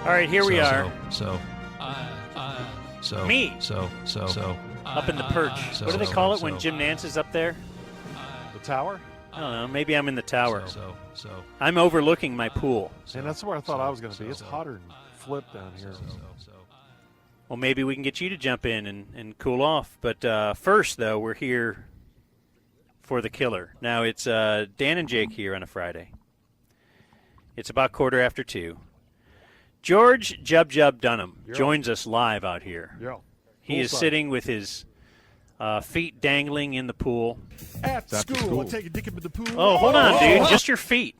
All right, here we are. Me. Up in the perch. What do they call it when Jim Nance is up there? The tower? I don't know. Maybe I'm in the tower. I'm overlooking my pool. And that's where I thought I was going to be. It's hotter than flip down here. Well, maybe we can get you to jump in and cool off. But first, though, we're here for the killer. Now, it's Dan and Jake here on a Friday. It's about 2:15. George Jub Dunham joins us live out here. He is sitting with his feet dangling in the pool. At school. I take a dick in the pool. Oh, hold on, dude. Just your feet.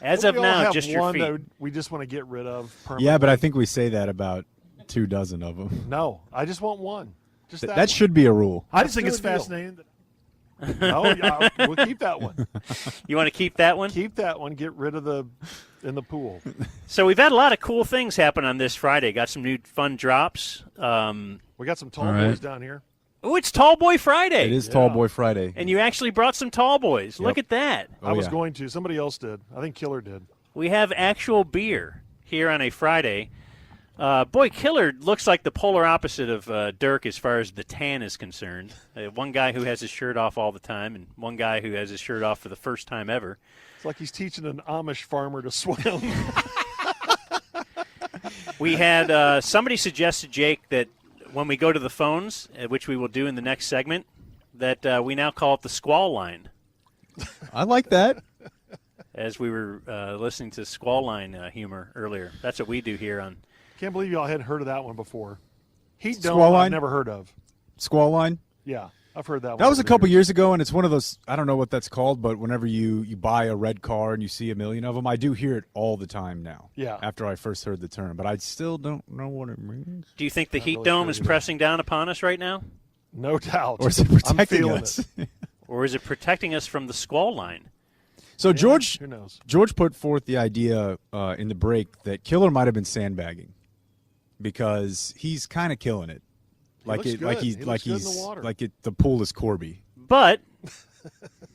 As of now, just your feet. That we just want to get rid of permanently. Yeah, but I think we say that about 24 of them. No, I just want one. Just that should be a rule. I just think it's fascinating. No, we'll keep that one. You want to keep that one? Keep that one. Get rid of in the pool. So we've had a lot of cool things happen on this Friday. Got some new fun drops. We got some tall boys down here. Oh, it's Tall Boy Friday. It is Tall Boy Friday. And you actually brought some tall boys. Look at that. I was going to. Somebody else did. I think Killer did. We have actual beer here on a Friday. Boy, Killer looks like the polar opposite of Dirk as far as the tan is concerned. One guy who has his shirt off all the time and one guy who has his shirt off for the first time ever. It's like he's teaching an Amish farmer to swim. We had somebody suggested, Jake, that when we go to the phones, which we will do in the next segment, that we now call it the squall line. I like that. As we were listening to squall line humor earlier. That's what we do here on. Can't believe y'all hadn't heard of that one before. Heat Dome, Squall line? I've never heard of. Squall line? Yeah, I've heard that one. That was a couple years ago, and it's one of those, I don't know what that's called, but whenever you buy a red car and you see a million of them, I do hear it all the time now. Yeah. After I first heard the term, but I still don't know what it means. Do you think the heat dome is pressing down upon us right now? No doubt. Or is it protecting us? Or is it protecting us from the squall line? So George, who knows? George put forth the idea in the break that Killer might have been sandbagging because he's kind of killing it, the pool is Corby. But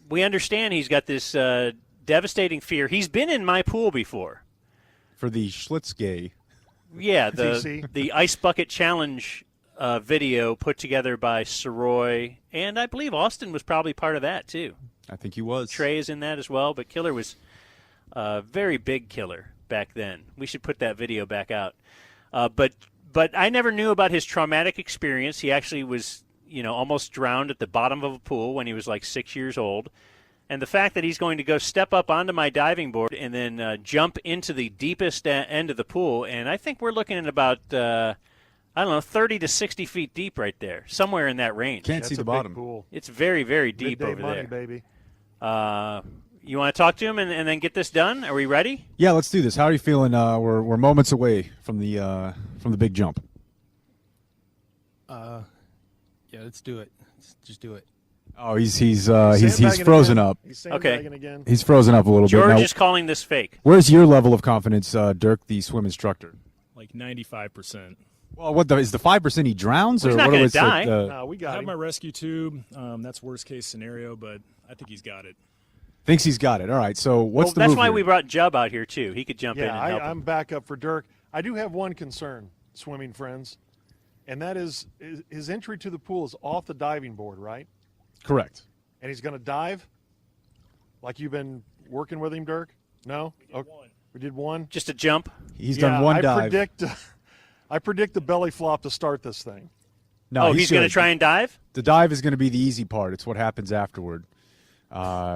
we understand he's got this devastating fear. He's been in my pool before for the Schlitzgay. Yeah, the Ice Bucket Challenge video put together by Soroy, and I believe Austin was probably part of that too. I think he was. Trey is in that as well, but Killer was a very big killer back then. We should put that video back out. But I never knew about his traumatic experience. He actually was, almost drowned at the bottom of a pool when he was like 6 years old. And the fact that he's going to go step up onto my diving board and then jump into the deepest end of the pool, and I think we're looking at about, 30 to 60 feet deep right there, somewhere in that range. Can't see the bottom. Pool. It's very, very deep over money, there. Baby. You want to talk to him and then get this done? Are we ready? Yeah, let's do this. How are you feeling? We're moments away from the big jump. Yeah, let's do it. Let's just do it. Oh, he's frozen up. He's again. He's frozen up a little bit. George is calling this fake. Where's your level of confidence, Dirk, the swim instructor? Like 95%. Well, is the 5% he drowns? Well, he's not going to die. No, we got I have him. my rescue tube. That's worst case scenario, but I think he's got it. Thinks he's got it. All right, so what's the that's move why here? we brought Jub out here, too. He could jump in and help him. I'm back up for Dirk. I do have one concern, swimming friends, and that is his entry to the pool is off the diving board, right? Correct. And he's going to dive? Like you've been working with him, Dirk? No? We did one? Just a jump? He's done one dive. I predict the belly flop to start this thing. No, he's going to try and dive? The dive is going to be the easy part. It's what happens afterward.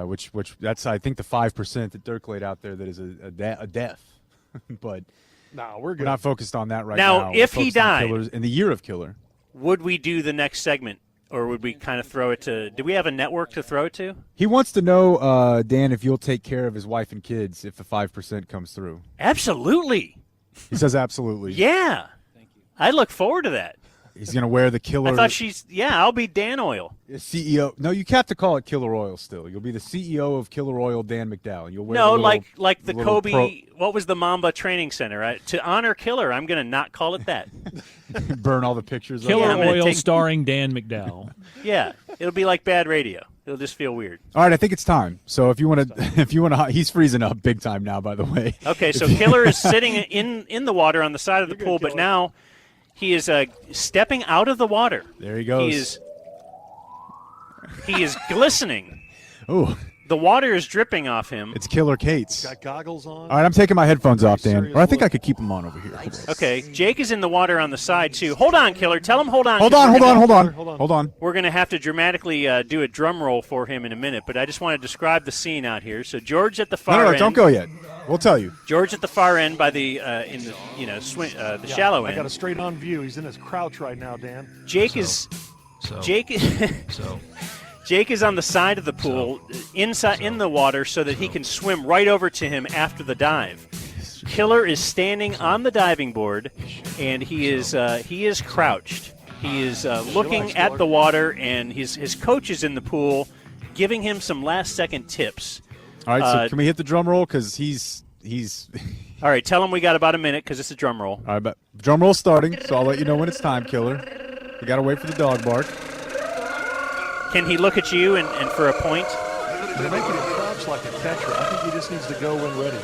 Which that's, I think, the 5% that Dirk laid out there that is a death. But no, we're good. We're not focused on that right now. Now, if he died, in the year of Killer, would we do the next segment, or would we kind of throw it to? Do we have a network to throw it to? He wants to know, Dan, if you'll take care of his wife and kids if the 5% comes through. Absolutely. He says absolutely. Yeah. Thank you. I look forward to that. He's going to wear the killer. I thought I'll be Dan Oil. CEO. No, you have to call it Killer Oil still. You'll be the CEO of Killer Oil, Dan McDowell. You'll wear No, the little, like the Kobe. Pro, what was the Mamba Training Center? Right? To honor Killer, I'm going to not call it that. burn all the pictures. Killer of Oil starring Dan McDowell. Yeah, it'll be like bad radio. It'll just feel weird. All right, I think it's time. So if you want to, he's freezing up big time now. By the way. Okay, so Killer is sitting in the water on the side of the pool, but now he is stepping out of the water. There he goes. He is glistening. Ooh. The water is dripping off him. It's Killer Kate's. Got goggles on. All right, I'm taking my headphones off, Dan. Or I think I could keep them on over here. Okay, Jake is in the water on the side, too. Hold on, Killer. Tell him hold on. Hold on. We're going to have to dramatically do a drum roll for him in a minute, but I just want to describe the scene out here. So George at the far end. No, don't go yet. We'll tell you. George at the far end by the shallow end. I got a straight on view. He's in his crouch right now, Dan. Jake is on the side of the pool, inside in the water, so that he can swim right over to him after the dive. Killer is standing on the diving board, and he is crouched. He is looking at the water, and his coach is in the pool, giving him some last-second tips. All right, so can we hit the drum roll? Because he's All right, tell him we got about a minute because it's a drum roll. All right, but drum roll's starting, so I'll let you know when it's time, Killer. We got to wait for the dog bark. Can he look at you and for a point? They're making him crouch like a catcher. I think he just needs to go when ready.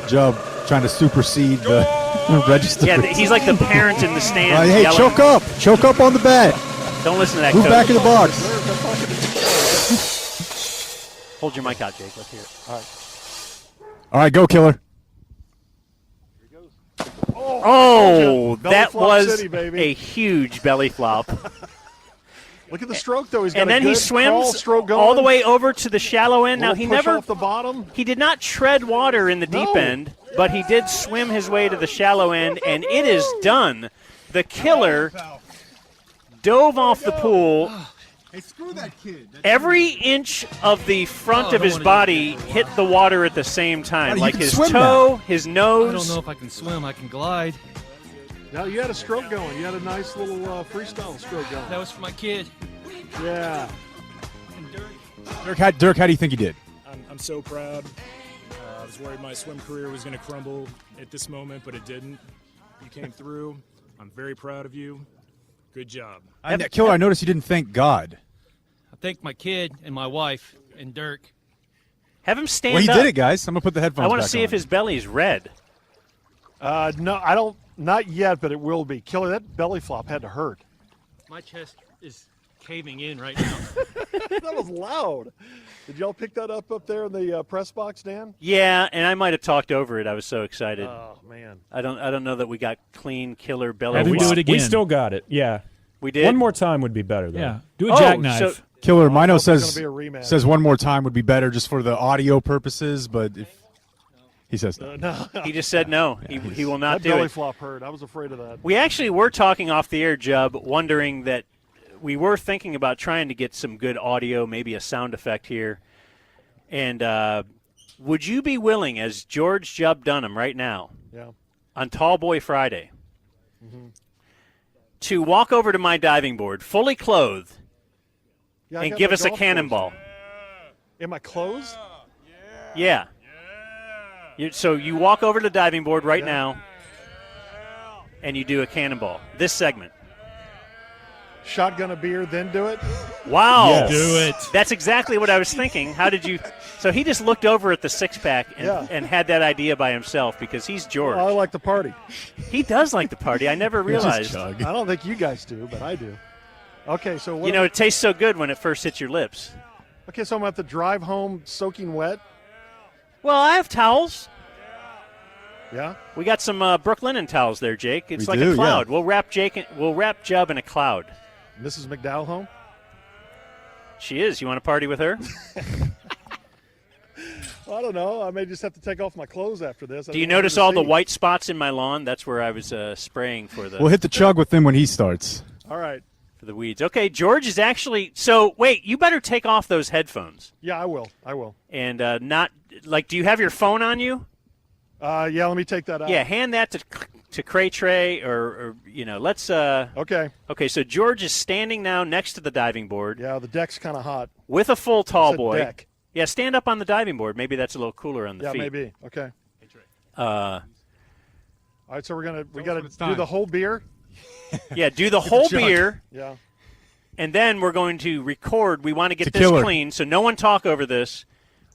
Jubb trying to supersede the register. Yeah, he's like the parent in the stands. Hey, yelling. choke up on the bat. Don't listen to that. Move coach. back in the box. Hold your mic out, Jake. Let's hear it. All right, go, Killer. Oh, Belly that flop was city, baby. a huge belly flop. Look at the stroke, though. He's got And a then good he crawl swims stroke going. all the way over to the shallow end. Now, Little push off the bottom. he did not tread water in the deep No. end, but he did swim his way to the shallow end, and it is done. The Killer dove off the pool. Hey, screw that kid. Every inch of the front of his body hit the water at the same time, you like can his swim toe, now. his I nose. don't know if I can swim. I can glide. Now you had a stroke going. You had a nice little freestyle stroke going. That was for my kid. Yeah. Dirk, how do you think he did? I'm so proud. I was worried my swim career was going to crumble at this moment, but it didn't. You came through. I'm very proud of you. Good job. Killer, I noticed you didn't thank God. I thank my kid and my wife and Dirk. Have him stand Well, he up. did it, guys. I'm going to put the headphones I want back to see on. if his belly's red. No, I don't. Not yet, but it will be. Killer, that belly flop had to hurt. My chest is caving in right now. That was loud. Did y'all pick that up there in the press box, Dan? Yeah, and I might have talked over it. I was so excited. Oh man. I don't know that we got clean Killer belly Have we flop. do it again? We still got it. Yeah. We did. One more time would be better, though. Yeah. Do a Oh, jackknife. so- Killer, Mino It's gonna says be a rematch. one more time would be better just for the audio purposes, but if he says no. No, He just said no. He will not that do belly it. flop hurt. I was afraid of that. We actually were talking off the air, Jubb, wondering that we were thinking about trying to get some good audio, maybe a sound effect here. And would you be willing, as George Jubb Dunham right now, Yeah. on Tall Boy Friday, to walk over to my diving board, fully clothed, Yeah, I and got give my us a golf cannonball? clothes. Am I clothes? Yeah. So you walk over to the diving board right now, and you do a cannonball. This segment. Shotgun a beer, then do it. Wow. Yes. Do it. That's exactly what I was thinking. How did you – so he just looked over at the six-pack and, Yeah. and had that idea by himself because he's George. Well, I like the party. He does like the party. I never realized. I don't think you guys do, but I do. Okay, so what? You know, it tastes so good when it first hits your lips. Okay, so I'm at the drive home soaking wet. Well, I have towels. Yeah. We got some Brook Linen towels there, Jake. It's We like do, a cloud. yeah. We'll wrap Jubb in a cloud. Mrs. McDowell home. She is. You want to party with her? Well, I don't know. I may just have to take off my clothes after this. Do you notice all the white spots in my lawn? That's where I was spraying for the We'll hit the chug with him when he starts. All right. for the weeds. Okay, George is actually – so, wait, you better take off those headphones. Yeah, I will. I will. And not – like, do you have your phone on you? Yeah, let me take that out. Yeah, hand that to to Cray Trey, or let's. Okay. Okay, so George is standing now next to the diving board Yeah, the deck's kind of hot. with a full tall Said boy. deck. Yeah, stand up on the diving board. Maybe that's a little cooler on the Yeah, feet. maybe. Okay. Uh, All right, so we got when it's to do time. the whole beer. yeah, do the whole jug. beer, Yeah. and then we're going to record. We want to get It's a this killer. clean, so no one talk over this.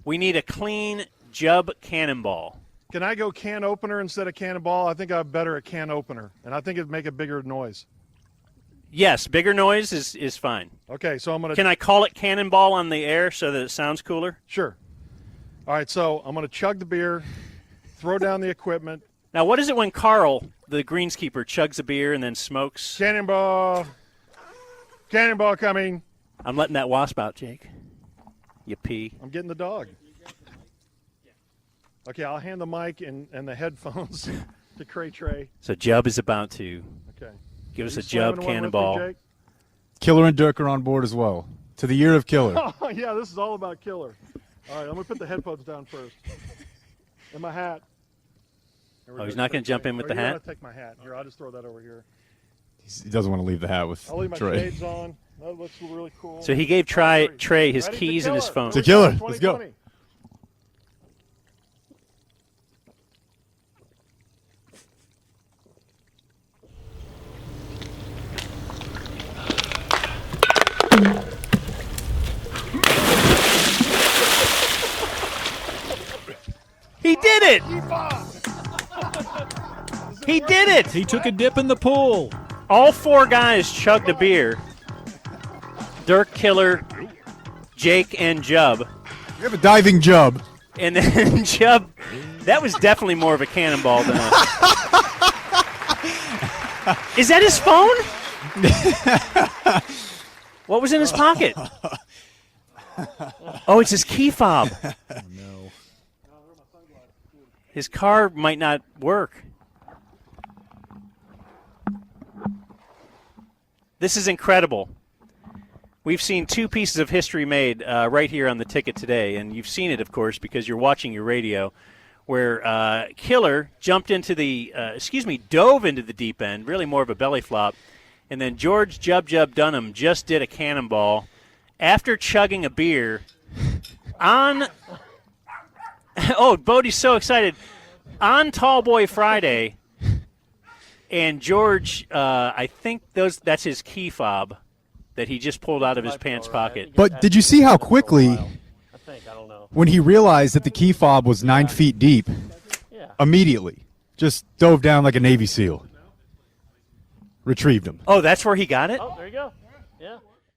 We need a clean Jub Cannonball. Can I go can opener instead of cannonball? I think I'm better at can opener, and I think it'd make a bigger noise. Yes, bigger noise is fine. Okay, so I'm gonna. Can I call it Cannonball on the air so that it sounds cooler? Sure. All right, so I'm gonna chug the beer, throw down the equipment. Now, what is it when Carl, the greenskeeper, chugs a beer and then smokes? Cannonball. Cannonball coming. I'm letting that wasp out, Jake. You pee. I'm getting the dog. Okay, I'll hand the mic and the headphones to Cray Trey. So Jub is about to Okay. give us a You slamming Jub one with me, Cannonball. Jake? Killer and Dirk are on board as well. To the year of Killer. Oh, yeah, this is all about killer. All right, I'm going to put the headphones down first. And my hat. There we Oh, go. he's not going to jump in with Or the you hat? gotta take my hat. Here, I'll just throw that over here. He doesn't want to leave the hat with I'll leave my Trey. shades on. That looks really cool. So he gave Trey his Ready? keys and his phone. To killer. Let's go. 2020. He did it! He did it! He took a dip in the pool. All four guys chugged a beer. Dirk, Killer, Jake, and Jub. We have a diving Jub. And then Jub, that was definitely more of a cannonball than a... Is that his phone? What was in his pocket? Oh, it's his key fob. No. His car might not work. This is incredible. We've seen two pieces of history made right here on the ticket today, and you've seen it, of course, because you're watching your radio, where Killer jumped into dove into the deep end, really more of a belly flop, and then George Jub Dunham just did a cannonball after chugging a beer on. Oh, Bodie's so excited. On Tall Boy Friday, and George, I think that's his key fob that he just pulled out of his pants pocket. But did you see how quickly, when he realized that the key fob was 9 feet deep, immediately just dove down like a Navy SEAL, retrieved him. Oh, that's where he got it? Oh, there you go. Yeah.